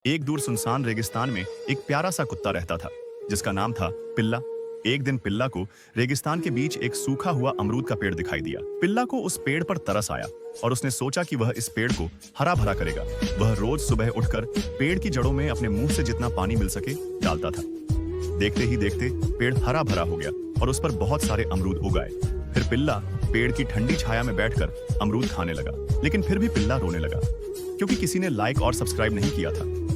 एक दूर सुनसान रेगिस्तान में एक प्यारा सा कुत्ता रहता था जिसका नाम था पिल्ला। एक दिन पिल्ला को रेगिस्तान के बीच एक सूखा हुआ अमरूद का पेड़ दिखाई दिया। पिल्ला को उस पेड़ पर तरस आया और उसने सोचा कि वह इस पेड़ को हरा भरा करेगा। वह रोज सुबह उठकर पेड़ की जड़ों में अपने मुंह से जितना पानी मिल सके डालता था। देखते ही देखते पेड़ हरा भरा हो गया और उस पर बहुत सारे अमरूद उग आए। फिर पिल्ला पेड़ की ठंडी छाया में बैठकर अमरूद खाने लगा, लेकिन फिर भी पिल्ला रोने लगा क्योंकि किसी ने लाइक और सब्सक्राइब नहीं किया था।